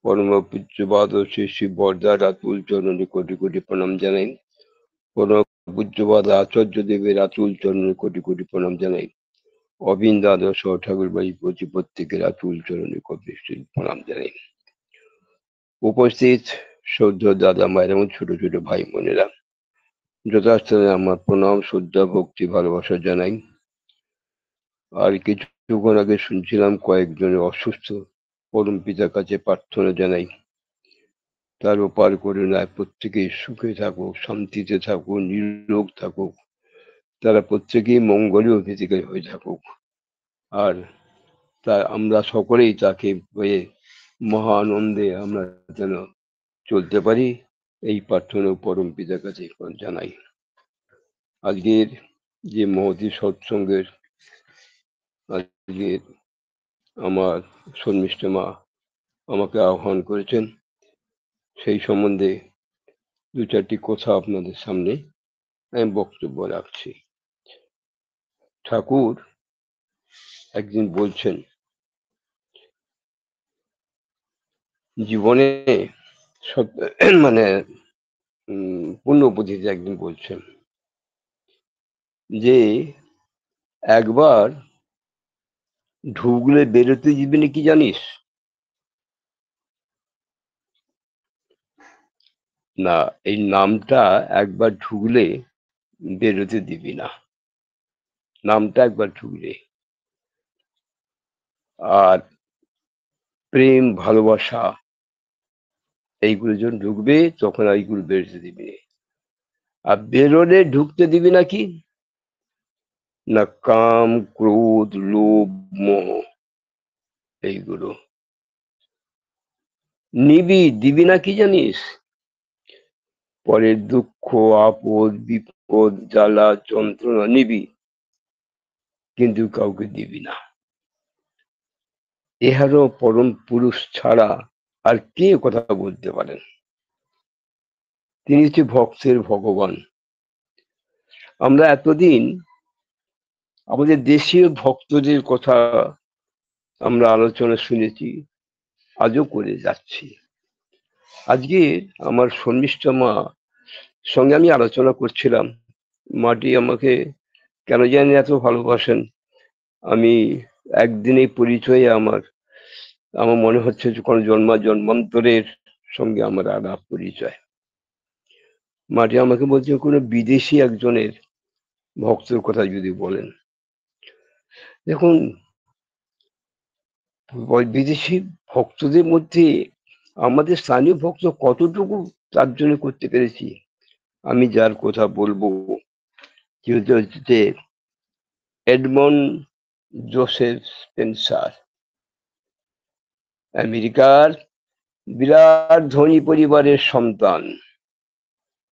পরম পূজ্যপাদ শ্রী শ্রী বরদা রাতুল চরণে কোটি কোটি প্রণাম জানাই। পরম পূজ্যপাদ আচার্য দেবের আতুল চরণে কোটি কোটি প্রণাম জানাই। অবিন্দ আদর্শ ঠাকুর বাড়ি প্রত্যেকের আতুল চরণে কোটি প্রণাম জানাই। উপস্থিত শ্রদ্ধা দাদা মায়ের এবং ছোট ছোট ভাই বোনেরা, যথাস্থানে আমার প্রণাম, শ্রদ্ধা, ভক্তি, ভালোবাসা জানাই। আর কিছুক্ষণ আগে শুনছিলাম কয়েকজনের অসুস্থ, পরম পিতার কাছে প্রার্থনা জানাই তার উপার করুণায় প্রত্যেকেই সুখে থাকুক, শান্তিতে থাকুক, নিরোগ থাকুক, তারা প্রত্যেকেই মঙ্গলীয় অতিথিকারী হয়ে থাকুক। আর আমরা সকলেই তাকে পেয়ে মহা আনন্দে আমরা যেন চলতে পারি, এই প্রার্থনা পরম পিতার কাছে জানাই। আজকের যে মহতী সৎসঙ্গের আজকে আমার শর্মিষ্ঠ মা আমাকে আহ্বান করেছেন, সেই সম্বন্ধে দু চারটি কথা আপনাদের সামনে আমি বক্তব্য রাখছি। ঠাকুর একদিন বলছেন, জীবনে মানে পূর্ণপতিতে একদিন বলছেন যে একবার ঢুকলে বেরোতে দিবি না, কি জানিস? না, এই নামটা একবার ঢুকলে বেরোতে দিবি না, নামটা একবার ঢুকলে। আর প্রেম, ভালোবাসা এইগুলো যখন ঢুকবে তখন এইগুলো বেরোতে দিবি। আর বেরোলে ঢুকতে দিবি না কি না, কাম, ক্রোধ, লোভ, মোহ, এইগুলো নিবি। দিবি না কি জানিস? পরের দুঃখ, আপদ, বিপদ, জ্বালা, যন্ত্রণা নিবি, কিন্তু কাউকে দিবি না। এহারও পরম পুরুষ ছাড়া আর কে কথা বলতে পারেন? তিনি হচ্ছে ভক্তের ভগবান। আমরা এতদিন আমাদের দেশীয় ভক্তদের কথা আমরা আলোচনা শুনেছি, আজও করে যাচ্ছি। আজকে আমার শর্মিষ্ঠ মা সঙ্গে আমি আলোচনা করছিলাম, মাটি আমাকে কেন জানি এত ভালোবাসেন। আমি একদিনেই পরিচয়ে আমার মনে হচ্ছে যে কোনো জন্মান্তরের সঙ্গে আমার আলাপ পরিচয়। মাটি আমাকে বলছে কোনো বিদেশি একজনের ভক্তের কথা যদি বলেন। দেখুন, বিদেশি ভক্তদের মধ্যে আমাদের স্থানীয় ভক্ত কতটুকু তার জন্য করতে পেরেছি, আমি যার কথা বলবো হচ্ছে এডমন্ড জোসেফ স্পেন্সার। আমেরিকার বিরাট ধনী পরিবারের সন্তান,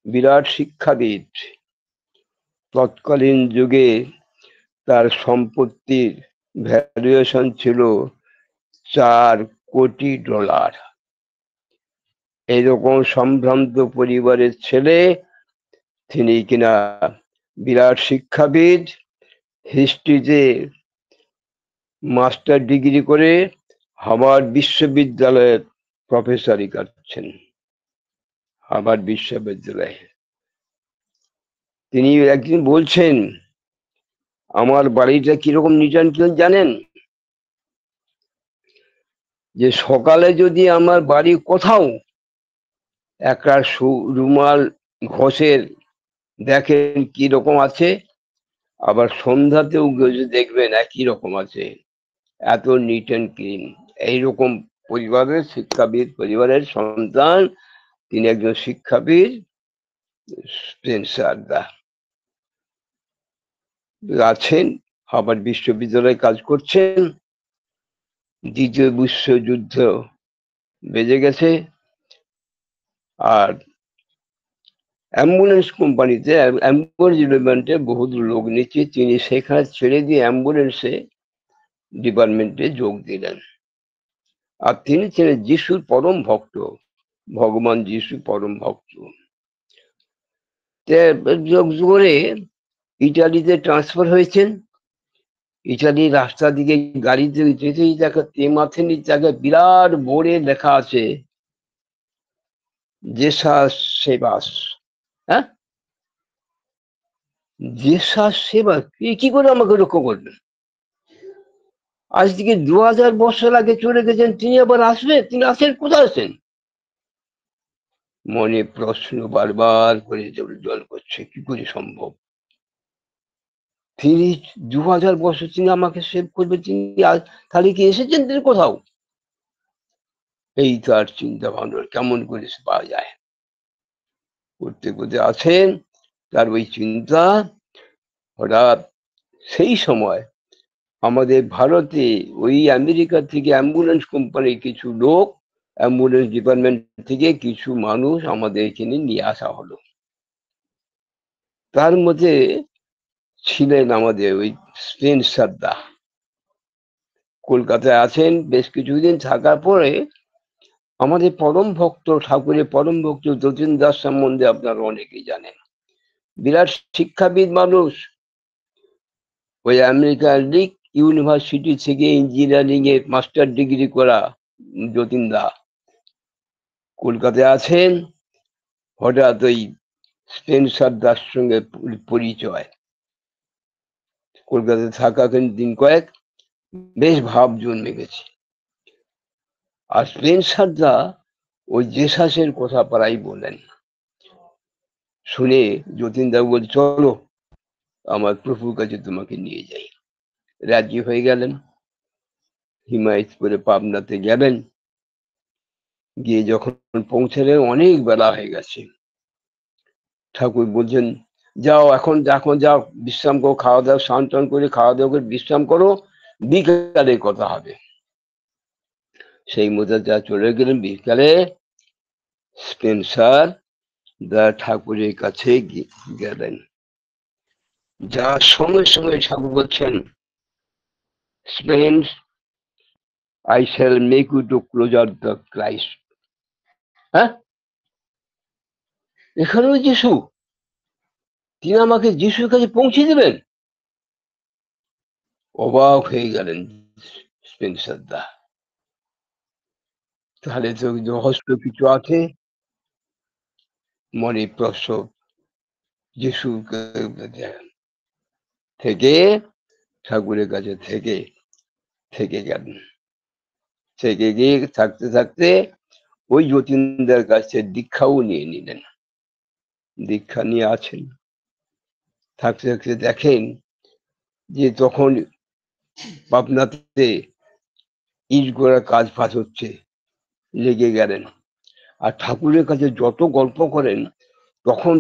বিরাট শিক্ষাবিদ। তৎকালীন যুগে তার সম্পত্তির ভ্যালুয়েশন ছিল $4 কোটি। এইরকম সম্ভ্রান্ত পরিবারের ছেলে, তিনি কিনা বিরাট শিক্ষাবিদ, হিস্ট্রিতে মাস্টার ডিগ্রি করে হার্ভার্ড বিশ্ববিদ্যালয়ের প্রফেসরি করছেন। হার্ভার্ড বিশ্ববিদ্যালয়ে তিনি একদিন বলছেন, আমার বাড়িটা কিরকম নিজান জানেন? যে সকালে যদি আমার বাড়ি কোথাও একটা রুমাল ঘষের দেখেন কি রকম আছে, আবার সন্ধ্যাতেও দেখবেন একই রকম আছে, এত নিট অ্যান্ড ক্লিন। এইরকম পরিবারের শিক্ষাবিদ পরিবারের সন্তান, তিনি একজন শিক্ষাবিদ, স্পেন্সার দা আছেন, হার্ভার্ড বিশ্ববিদ্যালয়ে কাজ করছেন। দ্বিতীয় বিশ্বযুদ্ধ বেজে গেছে, আর অ্যাম্বুলেন্স কোম্পানিতে অ্যাম্বুলেন্সে বহুত লোক নিচ্ছে, তিনি সেখানে ছেড়ে দিয়ে অ্যাম্বুলেন্সে ডিপার্টমেন্টে যোগ দিলেন। আর তিনি ছিলেন যিশুর পরম ভক্ত, ভগবান যিশু পরম ভক্ত। যোগ করে ইটালিতে ট্রান্সফার হয়েছেন, ইটালির রাস্তা দিকে গাড়িতে যেতেই দেখা তেমাথেনির জায়গায় বিরাট বোর্ডে লেখা আছে জেসাস সেবাস। হ্যাঁ, জেসাস সেবা কি করে আমাকে রক্ষা করবেন? আজ থেকে 2000 বছর আগে চলে গেছেন, তিনি আবার আসবেন? তিনি আসেন, কোথায় আসেন? মনে প্রশ্ন বারবার করে জল করছে, কি করে সম্ভব? তিনি 2000 বছর তিনি আমাকে সেভ করবে, তিনি তাহলে কি এসেছেন তিনি কোথাও? এই তার চিন্তা ভাবনা কেমন করে পাওয়া যায়। করতে করতে আছেন, তার ওই চিন্তা হঠাৎ সেই সময় আমাদের ভারতে ওই আমেরিকা থেকে অ্যাম্বুলেন্স কোম্পানির কিছু লোক, অ্যাম্বুলেন্স ডিপার্টমেন্ট থেকে কিছু মানুষ আমাদের এখানে নিয়ে আসা হলো। তার মধ্যে ছিলেন আমাদের ওই স্পেন্সার দা। কলকাতায় আছেন, বেশ কিছুদিন থাকার পরে আমাদের পরম ভক্ত, ঠাকুরের পরম ভক্ত যতীন দাস সম্বন্ধে আপনারা অনেকেই জানেন। বিরাট শিক্ষাবিদ মানুষ, ওই আমেরিকার লিক ইউনিভার্সিটি থেকে ইঞ্জিনিয়ারিং এর মাস্টার ডিগ্রি করা যতীন দা কলকাতায় আছেন। হঠাৎ ওই স্পেন্সার দাস সঙ্গে পরিচয়। কলকাতায় থাকাকালীন দিন কয়েক বেশ ভাব জন্মে গেছে। আর স্পেন্সার দা ওই জেসাসের কথা প্রায় বলেন। শুনে যতীন দা বল, চলো আমার প্রভুর কাছে তোমাকে নিয়ে যাই। রাজি হয়ে গেলেন, হিমায়তপুরে পাবনাতে গেলেন। গিয়ে যখন পৌঁছালেন অনেক বেলা হয়ে গেছে। ঠাকুর বলছেন, যাও এখন এখন যাও, বিশ্রাম করো, খাওয়া দাওয়া স্নান টান করে খাওয়া দাওয়া করে বিশ্রাম করো, বিকালে কথা হবে। সেই মতো যা চলে গেলেন। বিকালে স্পেন্সার দা ঠাকুরের কাছে গেলেন। যার সঙ্গে সঙ্গে ঠাকুর বলছেন, Spence, I shall make you to closer the Christ. হ্যাঁ, এখানেও যিশু, তিনি আমাকে যিশুর কাছে পৌঁছে দেবেন? অবাক হয়ে গেলেন স্পেন্সার দা। তাহলে তো রহস্য কিছু আছে। মনে প্রশ্ন যিশু থেকে ঠাকুরের কাছে থেকে গেলেন। থেকে গিয়ে থাকতে থাকতে ওই যতীন্দ্রের কাছে দীক্ষাও নিয়ে নিলেন। দীক্ষা নিয়ে আছেন, থাকতে থাকতে দেখেন যে তখন পাবনাতে ইট গোড়ার কাজ ফাজ হচ্ছে, লেগে গেলেন। আর ঠাকুরের কাছে যত গল্প করেন তখন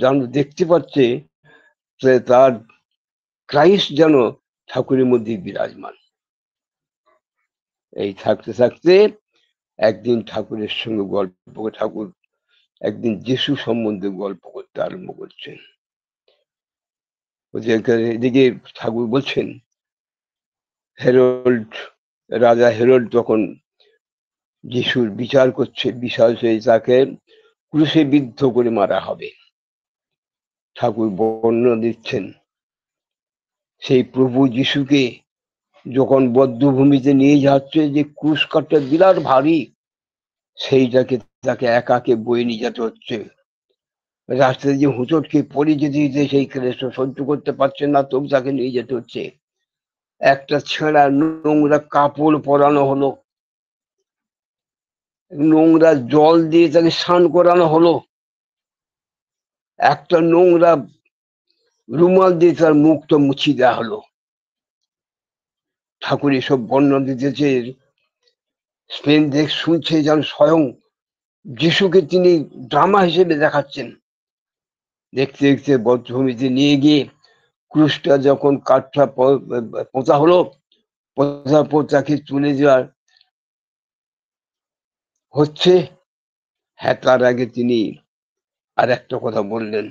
যেন দেখতে পাচ্ছে তার ক্রাইস্ট যেন ঠাকুরের মধ্যে বিরাজমান। এই থাকতে থাকতে একদিন ঠাকুরের সঙ্গে গল্প, ঠাকুর একদিন যিশু সম্বন্ধে গল্প করতে আরম্ভ করছেন। এদিকে ঠাকুর বলছেন, হেরল্ড, রাজা হেরল্ড তখন যিশুর বিচার করছে, বিচার হয়ে তাকে ক্রুশে বিদ্ধ করে মারা হবে। ঠাকুর বর্ণনা দিচ্ছেন, সেই প্রভু যিশুকে যখন বদ্ধভূমিতে নিয়ে যাচ্ছে, যে ক্রুশ কাঠটা বিরাট ভারী, সেইটাকে তাকে একাকে বয়ে নিয়ে যেতে হচ্ছে। রাস্তায় যে হুঁচট খেয়ে পড়ে যেতে যেতে সেই ক্লেশ সহ্য করতে পারছেন না, তবু তাকে নিয়ে যেতে হচ্ছে। একটা ছেঁড়া নোংরা কাপড় পরানো হলো, নোংরা জল দিয়ে তাকে স্নান করানো হলো, একটা নোংরা রুমাল দিয়ে তার মুখটা মুছিয়ে দেওয়া হলো। ঠাকুর এসব বর্ণনা দিতেছে। স্পেন দেশ শুনছে যেন স্বয়ং যিশুকে তিনি ড্রামা হিসেবে দেখাচ্ছেন। দেখতে দেখতে বদ্ধভূমিতে নিয়ে গিয়ে ক্রুশটা যখন কাঠটা পোঁতা হলো, পোঁতার পর তাকে তুলে দেওয়ার হচ্ছে। হ্যাঁ, তার আগে তিনি আর একটা কথা বললেন।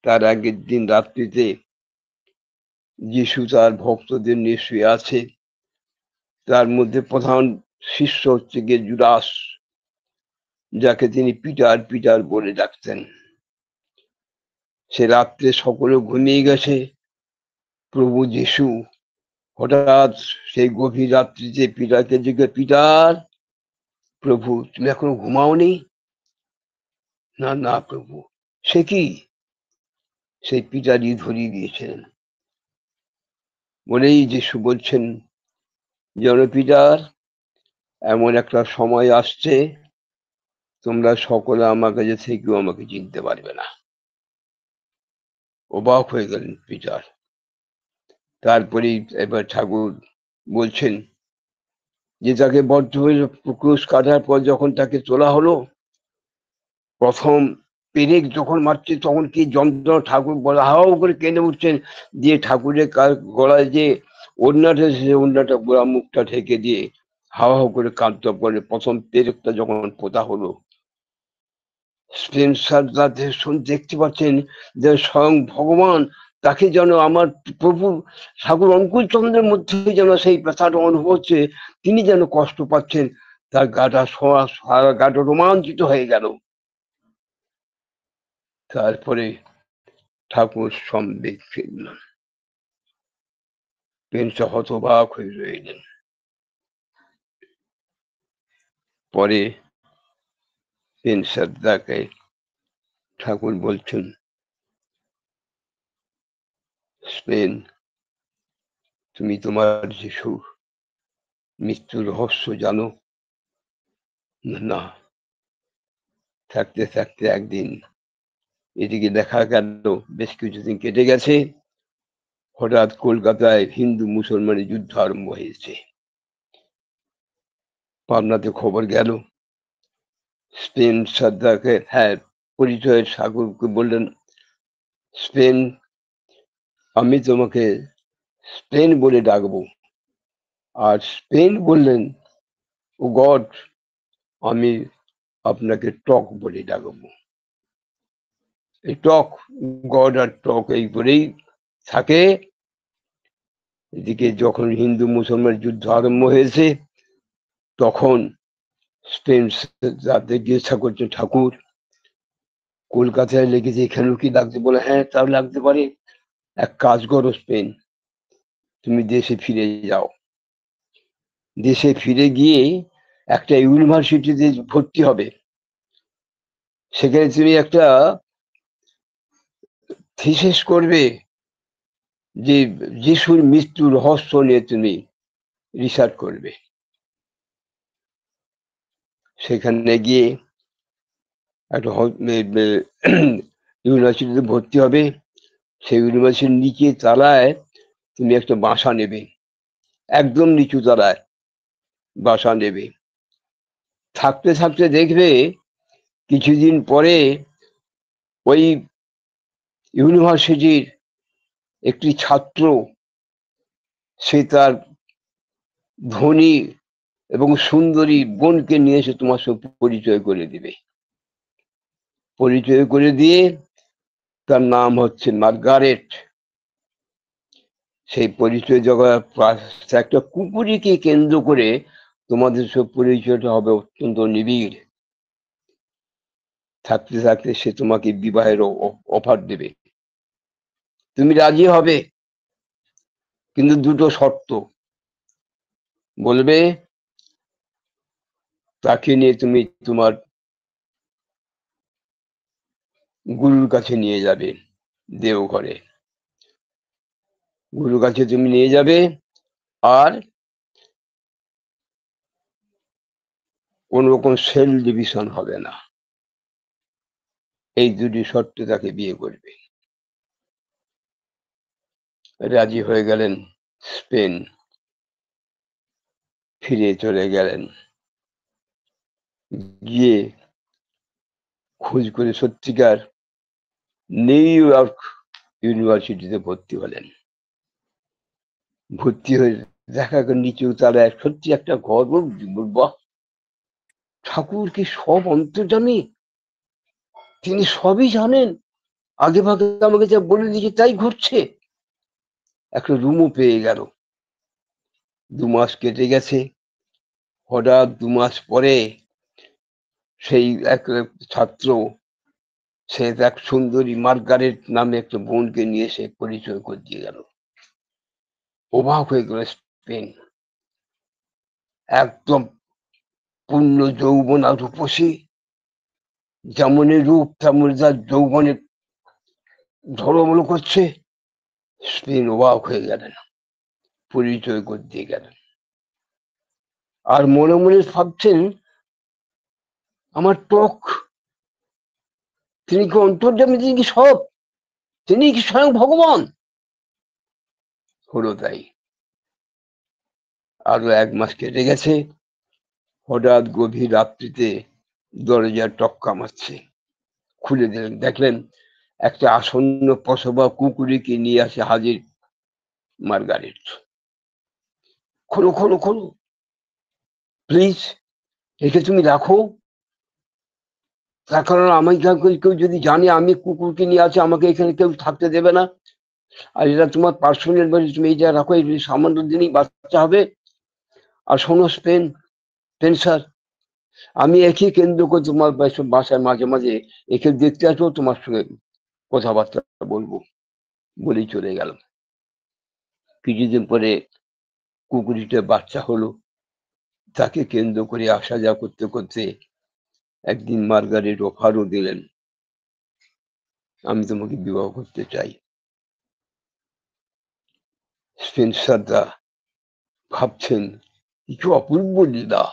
তার আগের দিন রাত্রিতে যিশু তার ভক্তদের নিয়ে শুয়ে আছে। তার মধ্যে প্রধান শিষ্য হচ্ছে গিয়ে জুদাস, যাকে তিনি পিটার পিটার বলে ডাকতেন। সে রাত্রে সকলে ঘুমিয়ে গেছে, প্রভু যিশু হঠাৎ সেই গভীর রাত্রিতে পিতাকে জিজ্ঞেস, পিতার প্রভু তুমি এখনো ঘুমাওনি? না না প্রভু। সে কি? সেই পিতারই ধরিয়ে দিয়েছেন। বলেই যিশু বলছেন, যেন পিতার এমন একটা সময় আসছে তোমরা সকলে আমার কাছে থেকেও আমাকে চিনতে পারবে না। অবাক হয়ে গেলেন পিটার। তারপরেই এবার ঠাকুর বলছেন যে তাকে বদ্ধ হয়ে ক্রুশ কাটার পর যখন তাকে তোলা হলো, প্রথম পেরেক যখন মারছে তখন কি যন্ত্রণা, ঠাকুর বলা হাও করে কেঁদে উঠছেন, দিয়ে ঠাকুরের গলায় যে ওড়নাটা, সে ওড়নাটা গোড়া মুখটা ঢেকে দিয়ে হাওয়া হাও করে কাঁদতে পড়ে। প্রথম পেরেকটা যখন পোতা হলো, স্পেন্সার দেখতে পাচ্ছেন যে স্বয়ং ভগবান তাকে যেন আমার প্রভু ঠাকুর অঙ্কুর চন্দ্রের মধ্যে যেন সেই ব্যথাটা অনুভব হচ্ছে, তিনি যেন কষ্ট পাচ্ছেন। তার গাটা সারা গাটা রোমাঞ্চিত হয়ে গেল। তারপরে ঠাকুর সম্বেগ ফিরলেন। পেন্সা হতবাক হয়ে রইলেন। পরে পেন্সার তাকে ঠাকুর বলছেন, স্পেন, তুমি তোমার যিশু মৃত্যুর রহস্য জানো? না। থাকতে থাকতে একদিন এদিকে দেখা গেল, বেশ কিছুদিন কেটে গেছে, হঠাৎ কলকাতায় হিন্দু মুসলমানের যুদ্ধ আরম্ভ হয়েছে। পাবনাতে খবর গেল। স্পেন সর্দারকে, হ্যাঁ, পরিচয়ের ঠাকুরকে বললেন, স্পেন, আমি তোমাকে স্পেন বলে ডাকবো। আর স্পেন বললেন, ও গড, আমি আপনাকে টক বলে ডাকবো। এই টক, গড আর টক এই বলেই থাকে। এদিকে যখন হিন্দু মুসলমান যুদ্ধ আরম্ভ হয়েছে, তখন স্পেন যাতে জিজ্ঞাসা করছে, ঠাকুর কলকাতায় লেগেছে, এখানেও কি লাগতে? বলে, হ্যাঁ তাও লাগতে পারে। এক কাজ করো স্পেন, তুমি দেশে ফিরে যাও। দেশে ফিরে গিয়ে একটা ইউনিভার্সিটিতে ভর্তি হবে। সেখানে তুমি একটা থিসিস করবে, যে যিশুর মৃত্যুর রহস্য নিয়ে তুমি রিসার্চ করবে। সেখানে গিয়ে একটা ইউনিভার্সিটিতে ভর্তি হবে। সেই ইউনিভার্সিটির নিচে তলায় তুমি একটা বাসা নেবে, একদম নিচু তলায় বাসা নেবে। থাকতে থাকতে দেখবে কিছুদিন পরে ওই ইউনিভার্সিটির একটি ছাত্র, সে তার ধনী এবং সুন্দরী বোনকে নিয়ে এসে তোমার সঙ্গে পরিচয় করে দিবে। পরিচয় করে দিয়ে, তার নাম হচ্ছে মার্গারেট। সেই পরিচয় জগৎ একটা কুকুরকে কেন্দ্র করে তোমাদের সব পরিচয়টা হবে অত্যন্ত নিবিড়। থাকতে থাকতে সে তোমাকে বিবাহের অফার দেবে, তুমি রাজি হবে, কিন্তু দুটো শর্ত। বলবে তাকে নিয়ে তুমি তোমার গুরুর কাছে নিয়ে যাবে, দেওঘরে গুরুর কাছে তুমি নিয়ে যাবে, আর কোন রকম সেল ডিভিশন হবে না। এই দুটি শর্তে তাকে বিয়ে করবে। রাজি হয়ে গেলেন স্পেন, ফিরে চলে গেলেন। গিয়ে খোঁজ করে সত্যিকার নিউ ইয়র্ক ইউনিভার্সিটিতে ভর্তি হলেন। ভর্তি হয়ে দেখা গেল নিচু তলায় সত্যি একটা ঘর। বাহ, ঠাকুর কি সব অন্তর্যামী, তিনি সবই জানেন, আগে ভাগে আমাকে যা বলে দিয়েছে তাই ঘটছে। একটা রুমও পেয়ে গেল। 2 মাস কেটে গেছে। হঠাৎ 2 মাস পরে সেই এক ছাত্র, সে এক সুন্দরী মার্গারেট নামে একটা বোনকে নিয়ে সে পরিচয় করে দিয়ে গেল। অবাক হয়ে গেল স্পেন। একদম পূর্ণ যৌবন আর রূপসী, যেমনই রূপ তেমন তার যৌবনে ঝলমল করছে। স্পেন অবাক হয়ে গেলেন, পরিচয় করতে গেলেন, আর মনে মনে ভাবছেন, আমার টক, তিনি কি অন্তর্যামী, তিনি কি সব, তিনি কি স্বয়ং ভগবান? হলো তাই। আরো 1 মাস কেটে গেছে। হঠাৎ গভীর রাত্রিতে দরজার টক্কা মারছে। খুলে দিলেন, দেখলেন একটা আসন্ন প্রসবা কুকুরকে নিয়ে আসে হাজির মার্গারেট। খোলো খোলো খোলো, প্লিজ, একে তুমি রাখো। তার কারণ আমি কেউ যদি জানে আমি কুকুরকে নিয়ে আসি, আমাকে এখানে কেউ থাকতে দেবে না। আর এটা তোমার পার্সোনাল বাড়ি, তুমি এইটা রাখো, এই সামান্য দিনই বাচ্চা হবে। আর শোনো স্পেন্সার, আমি একে কেন্দ্র করে তোমার বাসায় মাঝে মাঝে একে দেখতে আসবো, তোমার সঙ্গে কথাবার্তা বলবো। বলেই চলে গেল। কিছুদিন পরে কুকুরটা বাচ্চা হলো। তাকে কেন্দ্র করে আসা যাওয়া করতে করতে একদিন মার্গারেট অফারও দিলেন, আমি তোমাকে বিবাহ করতে চাই। স্পেন্সাররা ভাবছেন, কিছু অপূর্ব লীলা,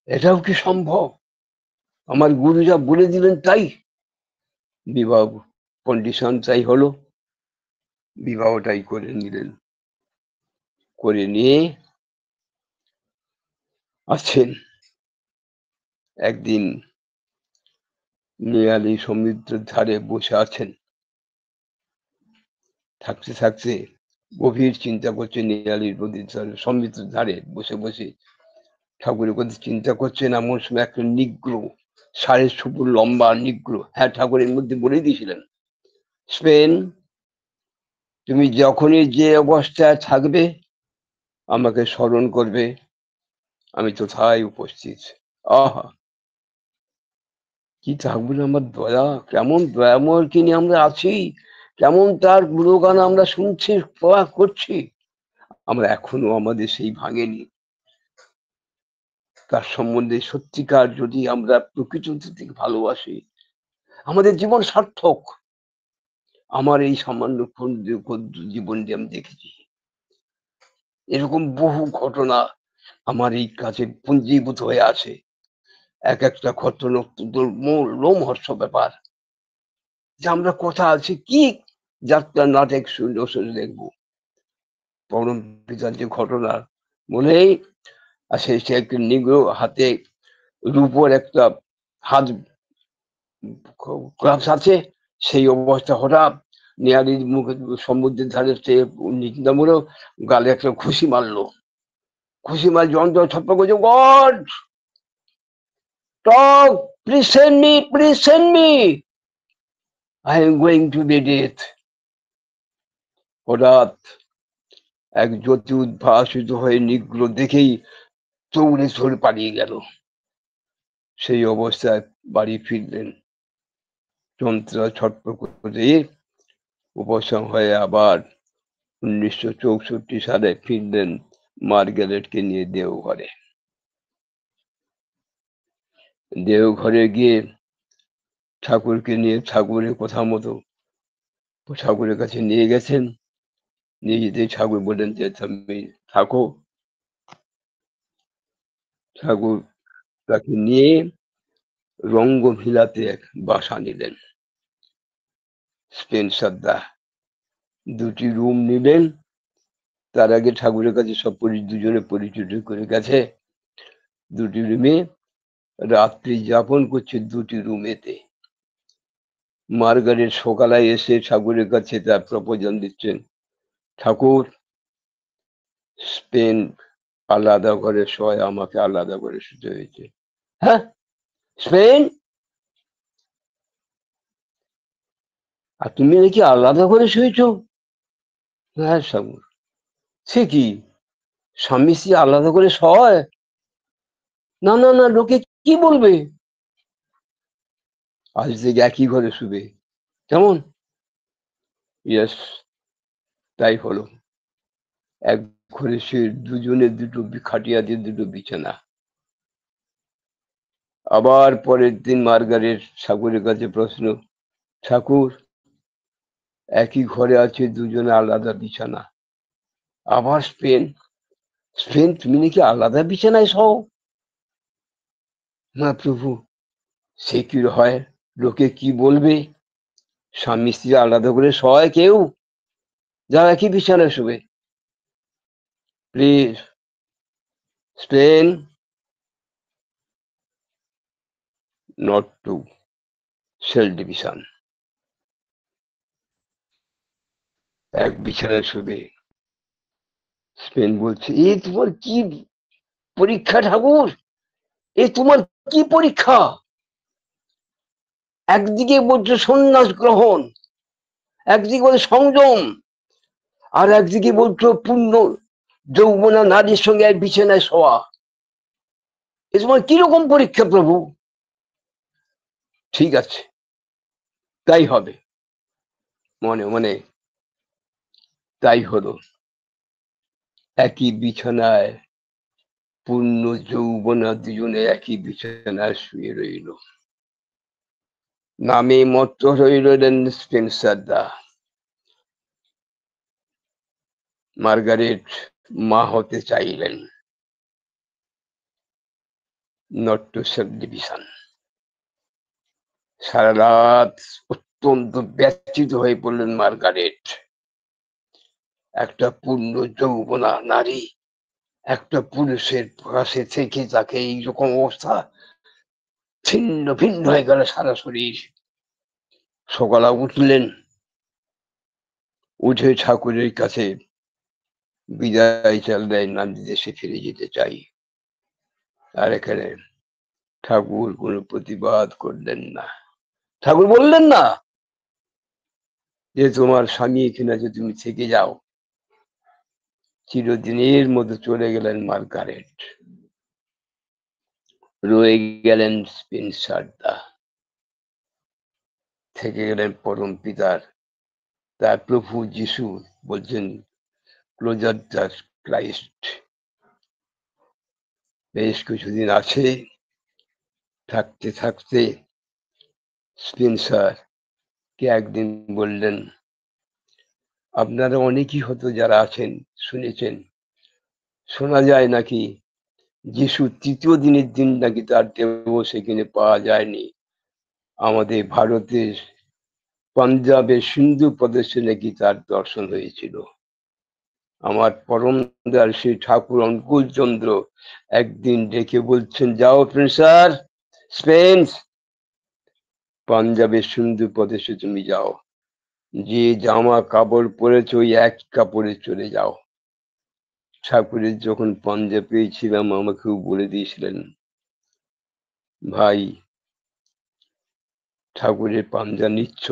এটাও কি সম্ভব? আমার গুরু যা বলে দিলেন তাই। বিবাহ কন্ডিশন তাই হলো, বিবাহটাই করে নিলেন। করে নিয়ে আছেন। একদিন নেয়ালি সমুদ্রের ধারে বসে আছেন। থাকতে থাকতে গভীর চিন্তা করছে, নেয়ালির নদীর ধারে সমুদ্রের ধারে বসে বসে ঠাকুরের কথা চিন্তা করছেন। এমন সময় একটা নিগ্র, 4.5 ফুট লম্বা নিগ্র, হ্যাঁ ঠাকুরের মধ্যে বলে দিয়েছিলেন, স্পেন, তুমি যখনই যে অবস্থায় থাকবে আমাকে স্মরণ করবে, আমি তথায় উপস্থিত। আহা, কি থাকবে না আমার দয়া, কেমন দয়াময় কি নিয়ে আমরা আছি, কেমন তার গুণগান আমরা শুনছি, প্রয়াস করছি। আমরা এখনো আমাদের সেই ভাঙেনি। তার সম্বন্ধে সত্যিকার যদি আমরা প্রকৃত থেকে ভালোবাসি, আমাদের জীবন সার্থক। আমার এই সামান্য জীবন দিয়ে আমি দেখেছি এরকম বহু ঘটনা আমার এই কাছে পুঞ্জীভূত হয়ে আছে। এক একটা ঘটনা লোমহর্ষ ব্যাপার, যে আমরা কথা আছে কি যাত্রা নাটক শুনে দেখবো। পরম পিতার যে ঘটনা মনে আসে, সে একটি নিগ্র হাতে রূপোর একটা হাত গ্লাভস আছে। সেই অবস্থা হঠাৎ নেয়ারির মুখে সমুদ্রের ধারে নিন্দামূলক গালে একটা খুশি মারলো। খুশি মার যন্ত্র ছপ্প করছে, God talk, please send me, I am going to be death. হঠাৎ এক জ্যোতি উদ্ভাসিত হয়ে নিগ্র দেখেই চৌড়ে সরে পালিয়ে গেল। সেই অবস্থায় বাড়ি ফিরলেন, যন্ত্রণা ছটফট করে উপশম হয়ে আবার 1964 সালে ফিরলেন মার্গারেটকে নিয়ে দেওঘরে। দেওঘরে গিয়ে ঠাকুরকে নিয়ে ঠাকুরের কথা মতো ঠাকুরের কাছে নিয়ে গেছেন। নিয়ে যেতে ঠাকুর বললেন যে তুমি থাকো। ঠাকুর তাকে নিয়ে রঙ্গভিলাতে এক বাসা নিলেন। স্পেন্সারদা 2টি রুম নিলেন। তার আগে ঠাকুরের কাছে সব দুজনে পরিচয় করে গেছে। 2টি রুমে রাত্রি যাপন করছে, 2টি রুমেতে। মার্গারেট সকালে এসে ঠাকুরের কাছে তার প্রপোজাল দিচ্ছেন, ঠাকুর, স্পেন আলাদা ঘরে শোয়, আমাকে আলাদা করে শুতে হয়েছে। হ্যাঁ, স্পেন, আর তুমি নাকি আলাদা করে শুয়েছ? হ্যাঁ ঠাকুর। সে কি, স্বামী স্ত্রী আলাদা করে শোয়? না না না, লোকে কি বলবে? আজ থেকে একই ঘরে শুবে, কেমন? ইয়েস, তাই হলো। এক ঘরে সে দুজনে দুটো খাটিয়া দিয়ে দুটো বিছানা। আবার পরের দিন মার্গারেট ঠাকুরের কাছে প্রশ্ন, ঠাকুর একই ঘরে আছে দুজনে আলাদা বিছানা। আবার স্পেন, স্পেন তুমি নাকি আলাদা বিছানায় শও? না প্রভু, সে কি হয়, লোকে কি বলবে? স্বামী স্ত্রী আলাদা করে শোয় কেউ? যা একই বিছানায় শোবে। প্লিজ স্পেন, নট টু সেল ডিভিশন। এক বিছানায় শোবে। স্পেন বলছে, এ তোমার কি পরীক্ষা ঠাকুর? এ তোমার কি পরীক্ষা? একদিকে বলছো সন্ন্যাস গ্রহণ, একদিকে বলছো সংযম, আর একদিকে বলছো পূর্ণ যৌবনা নারীর সঙ্গে এক বিছানায় শোয়া। এ তোমার কিরকম পরীক্ষা প্রভু? ঠিক আছে, তাই হবে। মনে মনে তাই হলো। একই বিছানায় পূর্ণ যৌবনা দুজনে একই বিছানায় শুয়ে রইল। নামে মত রইলেন স্পেন্সার দা। মার্গারেট মা হতে চাইলেন, নট টু সেল ডিভিশন। সারা রাত অত্যন্ত ব্যথিত হয়ে পড়লেন মার্গারেট। একটা পূর্ণ যৌবনা নারী একটা পুরুষের পাশে থেকে তাকে এইরকম অবস্থা, ছিন্ন ভিন্ন হয়ে গেল সারা শরীর। সকালে উঠলেন, উঠে ঠাকুরের কাছে বিদায় চাইলেন, আমি দেশে ফিরে যেতে চাই। আর এখানে ঠাকুর কোনো প্রতিবাদ করলেন না। ঠাকুর বললেন না যে তোমার স্বামী এখানে আছে, তুমি থেকে যাও। চিরদিনের মতো চলে গেলেন মার্গারেট, রয়ে গেলেন স্পেন্সার দা, থেকে গেলেন পরম পিতার তার প্রভু যিশু। বলছেন ক্লোজার দ্য ক্রাইস্ট। বেশ কিছুদিন আছে, থাকতে থাকতে স্পেন্সার কে একদিন বললেন, আপনারা অনেকেই হয়তো যারা আছেন শুনেছেন, শোনা যায় নাকি যিশু তৃতীয় দিনের দিন নাকি তার দেহ সেখানে পাওয়া যায়নি। আমাদের ভারতের পাঞ্জাবের সিন্ধু প্রদেশে নাকি তার দর্শন হয়েছিল। আমার পরম দয়াল শ্রী ঠাকুর অনুকূল চন্দ্র একদিন ডেকে বলছেন, যাও প্রিন্সার স্পেন, পাঞ্জাবের সিন্ধু প্রদেশে তুমি যাও, যে জামা কাপড় পরেছ ওই এক কাপড়ে চলে যাও। ঠাকুরের যখন পাঞ্জাবে ছিলাম আমাকেও বলে দিয়েছিলেন, ভাই ঠাকুরের পাঞ্জা নিচ্ছ,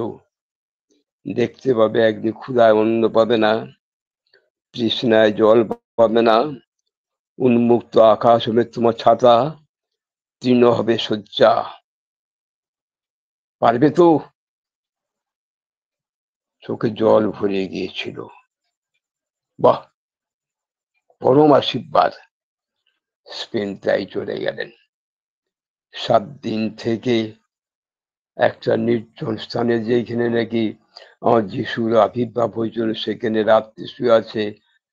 দেখতে পাবে একদিন ক্ষুধায় অন্ন পাবে না, তৃষ্ণায় জল পাবে না, উন্মুক্ত আকাশ হবে তোমার ছাতা, তৃণ হবে শয্যা। পারবে তো? চোখে জল ভরে গিয়েছিল। বাহ, পরম আশীর্বাদ। স্পেন তাই চলে গেলেন। 7 দিন থেকে একটা নির্জন স্থানে, যেখানে নাকি আমার যিশুর আবির্ভাব হয়েছিল, সেখানে রাত্রে শুয়ে আছে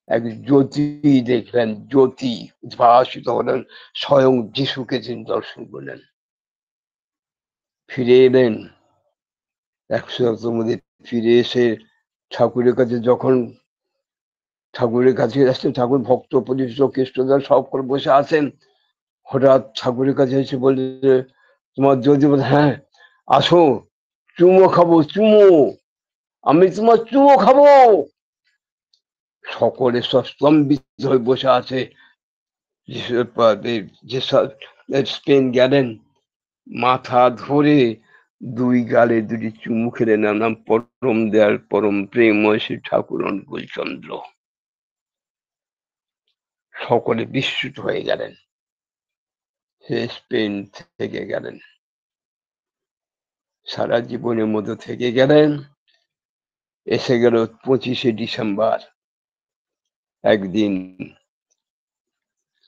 এক জ্যোতি দেখলেন, জ্যোতি উদ্ভাসিত হলেন, স্বয়ং যিশুকে তিনি দর্শন করলেন। ফিরে এলেন 100 সপ্তাহের মধ্যে। ফিরে এসে ঠাকুরের কাছে যখন আসছেন, ঠাকুর ভক্ত পরিচিত কৃষ্ণদাস সব করে বসে আছেন, হঠাৎ ঠাকুরের কাছে এসে বলছে, তোমার জ্যোতি, হ্যাঁ আসো, চুমো খাবো, চুমো, আমি তোমার চুমো খাবো। সকলে স্তম্ভিত হয়ে বসে আছে। স্পেন গেলেন, মাথা ধরে 2 গালে 2টি চুমু খেলেন। নাম পরম দয়াল পরম প্রেমময় শ্রী ঠাকুর অনুকূল চন্দ্র। সকলে বিস্মিত হয়ে গেলেন। সে স্পেন থেকে গেলেন, সারা জীবনের মধ্যে থেকে গেলেন। এসে গেল 25শে ডিসেম্বর। একদিন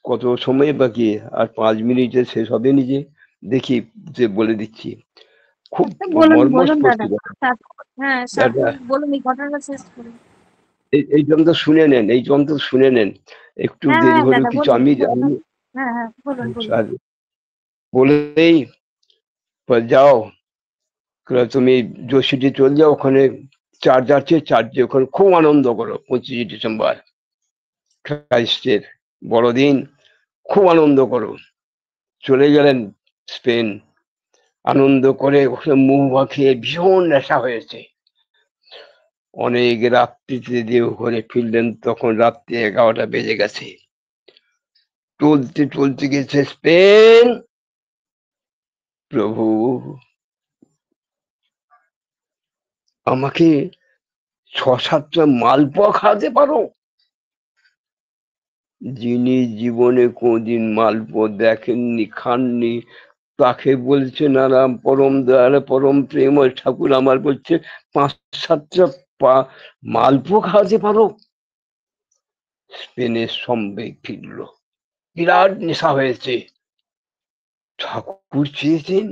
কত সময় বাকি, আর 5 মিনিটে শেষ হবে নিজে দেখি, যে বলে দিচ্ছি, খুব মর্মস্পর্শী কথা। দাদা, এই যন্ত্র শুনে নেন, এই যন্ত্র শুনে নেন, একটু দেরি হলেও কিছু আমি বলেই যাও, তুমি যোশীটি চলে যাও, ওখানে চার্চ আছে, চার্চে ওখানে খুব আনন্দ করো। 25 ডিসেম্বর ক্রাইস্টের বড়দিন, খুব আনন্দ করো। চলে গেলেন স্পেন, আনন্দ করে ওখানে মহুয়া খেয়ে ভীষণ নেশা হয়েছে। অনেক রাত্রিতে দিয়ে ওখানে ফিরলেন, তখন রাত্রি 11টা বেজে গেছে। টলতে গেছে স্পেন, প্রভু আমাকে 6-7টা মালপোয়া খাওয়াতে পারো? যিনি জীবনে কোনদিন মালপোয়া দেখেননি, খাননি, তাকে বলছেন আরাম পরম দয়াল পরম প্রেম ঠাকুর আমার বলছে 5-7টা মালপোয়া খাওয়াতে পারো? স্পেনের সম্বেগ ফিরল, বিরাট নেশা হয়েছে। ঠাকুর চেয়েছেন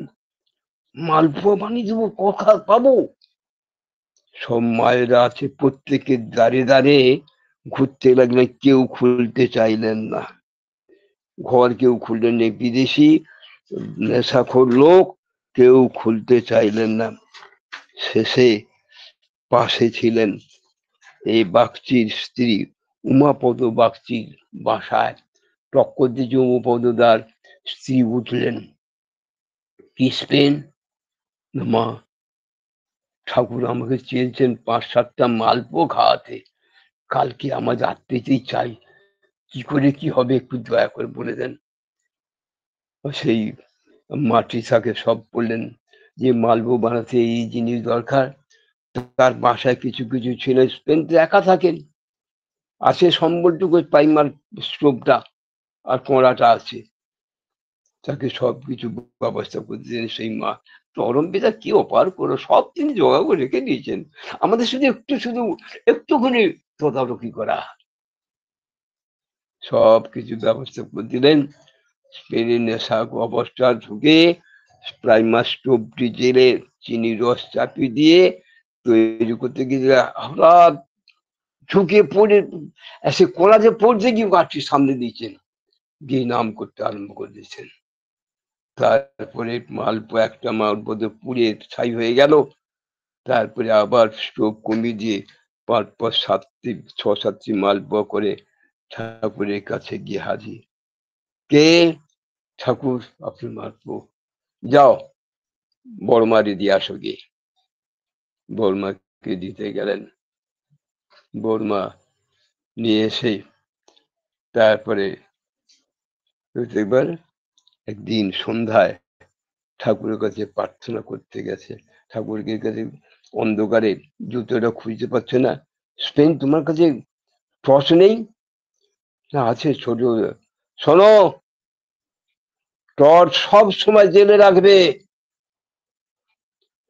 মালপোয়া বানিয়ে দেবো, কথা পাবো? সব মায়েরা আছে, প্রত্যেকের দ্বারে দ্বারে ঘুরতে লাগলেন, কেউ খুলতে চাইলেন না, ঘর কেউ খুললেন না। বিদেশি নেশাখোর লোক, কেউ খুলতে চাইলেন না। শেষে পাশে ছিলেন এই বাগচির স্ত্রী উমাপদ বাগচির বাসায় টক্কর দিয়েছে উমাপদার স্ত্রী উঠলেন, কি স্পেন? মা, ঠাকুর আমাকে চেয়েছেন 5-7টা মালপো খাওয়াতে, কালকে আমার রাত্রিতেই চাই, কি করে কি হবে একটু দয়া করে বলে দেন। সেই মাতৃসাকে সব বললেন যে মালপো বানাতে এই জিনিস দরকার। তার বাসায় কিছু কিছু ছেলে স্পেন তো একা থাকেন, আছে সম্বলটুকু প্রাইমার স্টোভটা আর কড়াটা আছে, তাকে সবকিছু ব্যবস্থা করে দিলেন। সেই মা চরম পিতা কি অপার করো, সব তিনি জোগাড় করে রেখে দিয়েছেন, আমাদের শুধু একটুখানি তদারকি করা। সব কিছু ব্যবস্থা করে দিলেন। স্পেনের নেশা অবস্থা ঢুকে প্রাইমার স্টোভটি জেলে চিনি রস চাপিয়ে দিয়ে তৈরি করতে গিয়ে হঠাৎ ঝুঁকে পড়ে সে কোলাতে পড়তে গিয়ে গাছটি সামনে দিয়েছেন, গিয়ে নাম করতে আরম্ভ করে দিয়েছেন। তারপরে মালপো একটা মালপো পুড়ে ছাই হয়ে গেল। তারপরে আবার স্টোভ কমিয়ে দিয়ে 6-7টি মালপোয়া করে ঠাকুরের কাছে গিয়ে হাজির। কে? ঠাকুর, আপনি মালপো, যাও বড়মারে দিয়ে আসো গিয়ে। বড়মাকে দিতে গেলেন, বড়মা নিয়ে এসে তারপরে একদিন সন্ধ্যায় ঠাকুরের কাছে প্রার্থনা করতে গেছে, ঠাকুরের কাছে অন্ধকারে জুতোটা খুঁজতে পারছে না। স্পেন, তোমার কাছে টর্চ নেই? না আছে, ছোট, শোনো, টর্চ সব সময় জেলে রাখবে,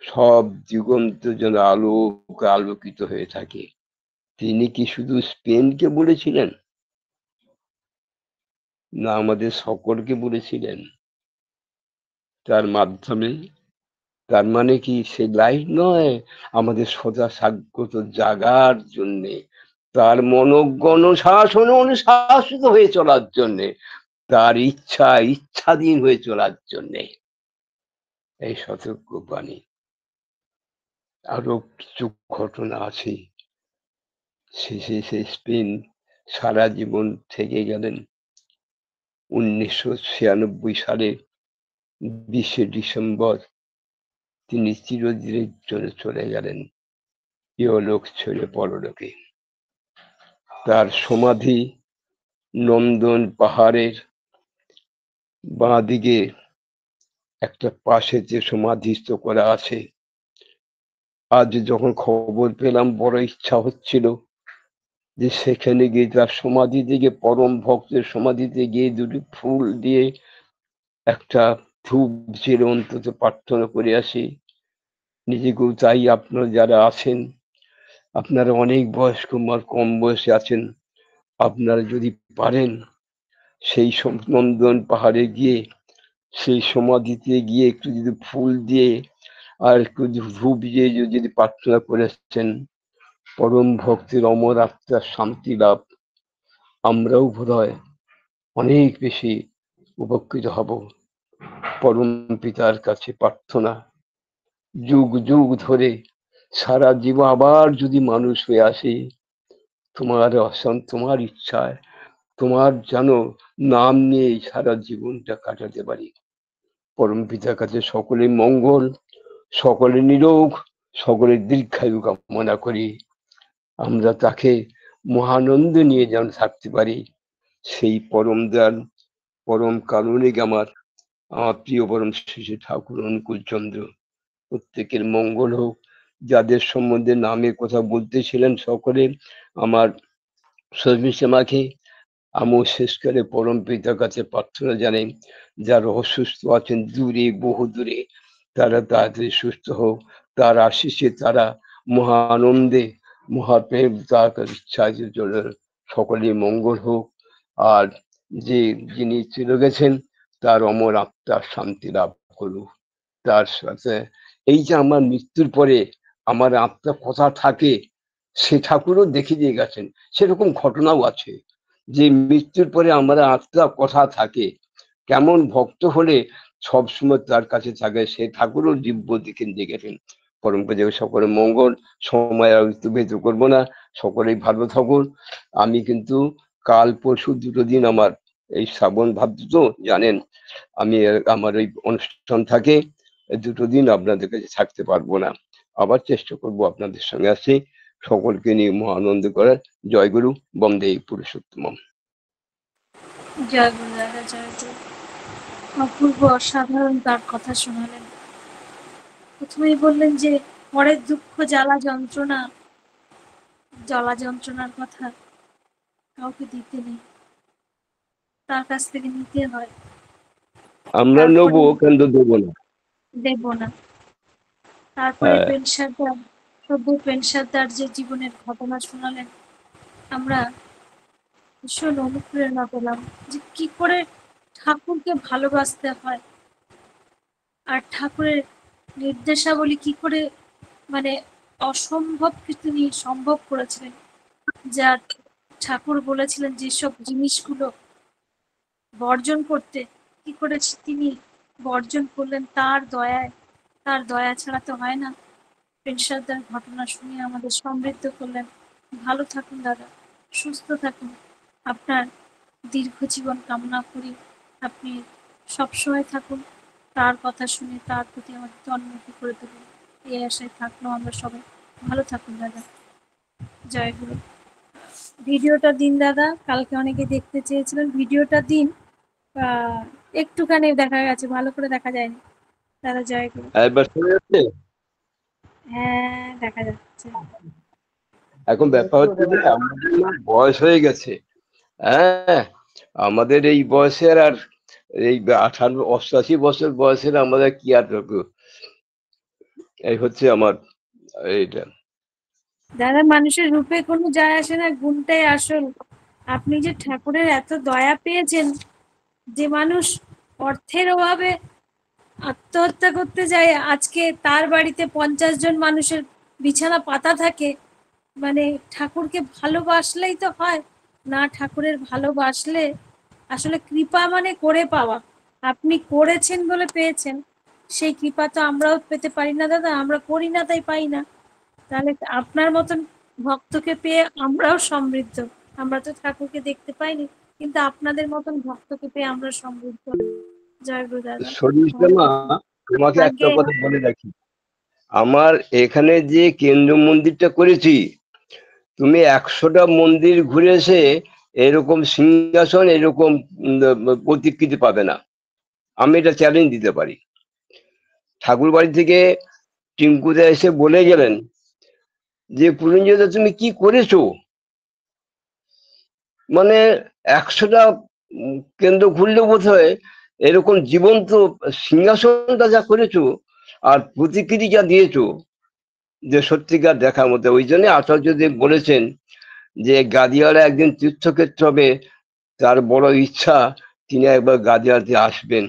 সব দিগন্ত যেন আলোকিত হয়ে থাকে। তিনি কি শুধু স্পেনকে বলেছিলেন, না আমাদের সকলকে বলেছিলেন? তার মাধ্যমে, তার মানে কি সে লাইট নয়, আমাদের সদা জাগ্রত জাগার জন্যে, তার মনোজ্ঞ শাসনে অনুশাসিত হয়ে চলার জন্যে, তার ইচ্ছাধীন হয়ে চলার জন্যে এই সতর্ক বাণী। আরো কিছু ঘটনা আছে। শেষে সে স্পেন সারা জীবন থেকে গেলেন। 1996 সালে 20শে ডিসেম্বর তিনি চিরদিনের জন্য চলে গেলেন ইহলোক ছেড়ে পরলোকে। তার সমাধি নন্দন পাহাড়ের বাঁ দিকে একটা পাশে যে সমাধিস্থ করা আছে। আজ যখন খবর পেলাম বড় ইচ্ছা হচ্ছিল যে সেখানে গিয়ে তার সমাধি থেকে, পরম ভক্তের সমাধিতে গিয়ে দুটি ফুল দিয়ে একটা ধূপ জ্বেলে অন্তত প্রার্থনা করে আসি। নিজেকেও চাই, আপনারা যারা আছেন, আপনারা অনেক বয়স্ক, কম বয়সে আছেন, আপনারা যদি পারেন সেই নন্দন পাহাড়ে গিয়ে সেই সমাধিতে গিয়ে একটু যদি ফুল দিয়ে আর একটু ধূপ দিয়ে যদি প্রার্থনা করেছেন পরম ভক্তির অমর আত্মার শান্তি লাভ, আমরাও বোধহয় অনেক বেশি উপকৃত হব। পরম পিতার কাছে প্রার্থনা, যুগ যুগ ধরে সারা জীবন আবার যদি মানুষ হয়ে আসে, তোমার ইচ্ছায় তোমার যেন নাম নিয়ে সারা জীবনটা কাটাতে পারি। পরম পিতার কাছে সকলের মঙ্গল, সকলের নিরোগ, সকলের দীর্ঘায়ু কামনা করি। আমরা তাকে মহানন্দ নিয়ে যেন থাকতে পারি, সেই পরম দয়াল পরম কারণিক আমার প্রিয় পরম শ্রী ঠাকুর অনুকূল চন্দ্র প্রত্যেকের মঙ্গল হোক। যাদের সম্বন্ধে নামে কথা বলতেছিলেন সকলে আমার সর্বিসমাকে আমিও শেষ করে পরম পিতার কাছে প্রার্থনা জানাই, যারা অসুস্থ আছেন দূরে বহু দূরে, তারা তাড়াতাড়ি সুস্থ হোক, তার আশিসে তারা মহা আনন্দে মহাপ্রেম তার ইচ্ছার জন্য সকলের মঙ্গল হোক। আর যিনি চলে গেছেন তার অমর আত্মার শান্তি লাভ করুক। তার সাথে এই যে আমার মৃত্যুর পরে আমার আত্মা কথা থাকে, সে ঠাকুরও দেখে দিয়ে গেছেন, সেরকম ঘটনাও আছে যে মৃত্যুর পরে আমরা আত্মা কথা থাকে। কেমন ভক্ত হলে সবসময় তার কাছে থাকে, সে ঠাকুরও দিব্য দেখেছেন। পরম পূজাকে সকলের মঙ্গল। সময় আর ভেদ করবো না, সকলেই ভালো থাকুন। আমি কিন্তু কাল পরশু দুটো দিন আমার এই শ্রাবণ ভাদ্র তো জানেন, আমি আমার ওই অনুষ্ঠান থাকে, দুটো দিন আপনাদের কাছে থাকতে পারবো না। আবার চেষ্টা করবো আপনাদের সঙ্গে আসি, সকলকে নিয়ে মহা আনন্দ করার। জয় গুরু, বন্দে পুরুষোত্তম। জয় গুরু দাদা, জয় গুরু। অপূর্ব অসাধারণ তার কথা শোনালেন। প্রথমেই বললেন যে পরের দুঃখ জ্বালা যন্ত্রণার কথা কাউকে দিতে নেই, তার কাছ থেকে নিতে হয়। আমরা তারপরে নেবো কিন্তু দেবো না। দেব না। তারপরে হ্যাঁ, সদ্য পেনসারদার যে জীবনের ঘটনা শোনালেন, আমরা ভীষণ অনুপ্রেরণা পেলাম যে কি করে ঠাকুরকে ভালোবাসতে হয় আর ঠাকুরের নির্দেশাবলী কি করে মানে অসম্ভবকে তিনি সম্ভব করেছিলেন। যা ঠাকুর বলেছিলেন যেসব জিনিসগুলো বর্জন করতে, কি করে তিনি বর্জন করলেন তার দয়ায়। তার দয়া ছাড়া তো হয় না। পেনসারদার ঘটনা শুনে আমাদের সমৃদ্ধ করলেন। ভালো থাকুন দাদা, সুস্থ থাকুন, আপনার দীর্ঘ জীবন কামনা করি। আপনি সবসময় থাকুন, তার কথা শুনে তার প্রতি আমাদের তন্মুখী করে তুলুন, এই আশায় থাকলো আমরা সবাই। ভালো থাকুন দাদা, জয় গুরু। ভিডিওটা দিন দাদা, কালকে অনেকে দেখতে চেয়েছিলেন, ভিডিওটা দিন। একটুখানি দেখা গেছে, ভালো করে দেখা যায়নি দাদা। জয় গুরু। এবার শোনা যাচ্ছে? হ্যাঁ, দেখা যাচ্ছে। এখন ব্যাপার হচ্ছে যে আমাদের না বয়স হয়ে গেছে। হ্যাঁ, আমাদের এই বয়সের আর এই 88 বছর বয়সের আমাদের কি আর এই হচ্ছে আমার এইটা। দাদা, মানুষের রূপে কোনো যায় আসে না, গুণটাই আসল। আপনি যে ঠাকুরের এত দয়া পেয়েছেন, যে মানুষ অর্থের অভাবে আত্মহত্যা করতে যায়, আজকে তার বাড়িতে 50 জন মানুষের বিছানা পাতা থাকে। মানে ঠাকুরকে ভালোবাসলেই তো হয় না, ঠাকুরের ভালোবাসলে আসলে কৃপা মানে করে পাওয়া। আপনি করেছেন বলে পেয়েছেন, সেই কৃপা তো আমরাও পেতে পারি না দাদা, আমরা করি না তাই পাই না। তাহলে আপনার মতন ভক্তকে পেয়ে আমরাও সমৃদ্ধ। আমরা তো ঠাকুরকে দেখতে পাইনি, কিন্তু আপনাদের মতন ভক্তকে পেয়ে আমরা সমৃদ্ধ। জয় গুরু দাদা। শরীরমা, তোমাকে একটা আগে কথা বলে রাখি, আমার এখানে যে কেন্দ্র মন্দিরটা করেছি, তুমি 100টা মন্দির ঘুরে এসে এরকম সিংহাসন এরকম প্রতিকৃতি পাবে না। আমি এটা চ্যালেঞ্জ দিতে পারি। ঠাকুর বাড়ি থেকে টিঙ্কুদা এসে বলে গেলেন যে পুরঞ্জিত তুমি কি করেছো, মানে 100টা কেন্দ্র ঘুরলে বোধ হয় এরকম জীবন্ত সিংহাসনটা যা করেছো আর প্রতিকৃতি যা দিয়েছো, যে সত্যিকার দেখার মতো। ওই জন্য আচার্যদেব বলেছেন যে গাদিয়ারা একদিন তীর্থক্ষেত্র হবে, তার বড় ইচ্ছা তিনি একবার গাদিয়াতে আসবেন।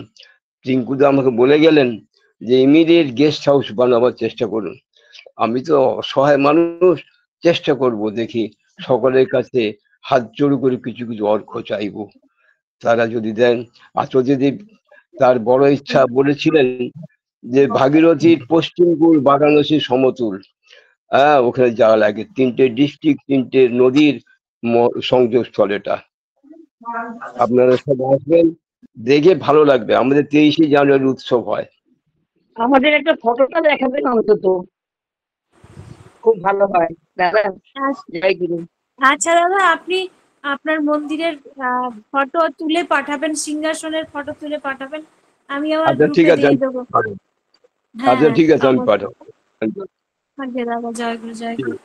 টিঙ্কুদা আমাকে বলে গেলেন যে ইমিডিয়েট গেস্ট হাউস বানাবার চেষ্টা করুন। আমি তো অসহায় মানুষ, চেষ্টা করব, দেখি সকলের কাছে হাত জোড় করে কিছু কিছু অর্ঘ্য চাইবো, তারা যদি দেন। আচার্যদি তার বড় ইচ্ছা বলেছিলেন যে ভাগীরথীর পশ্চিম কূল বারাণসী সমতুল, হ্যাঁ ওখানে যাওয়া লাগে, 3টে ডিস্ট্রিক্ট, 3টে নদীর সংযোগস্থল এটা। আপনারা সব আসবেন, দেখে ভালো লাগবে। আমাদের 23শে জানুয়ারি উৎসব হয়। আমাদের একটা ফটোটা দেখাবেন অন্তত, খুব ভালো হয় দাদা। জয় গুরু। আচ্ছা দাদা, আপনি আপনার মন্দিরের ফটো তুলে পাঠাবেন, সিংহাসনের ফটো তুলে পাঠাবেন, আমি আমার আচ্ছা ঠিক গ্রুপে আছে, দিয়ে আমি দেবো। পাঠাবো। হ্যাঁ আচ্ছা ঠিক আছে, আমি অবশ্যই। পাঠাবো। থাকবে দাদা, জয় গুরু, জয় গুরু।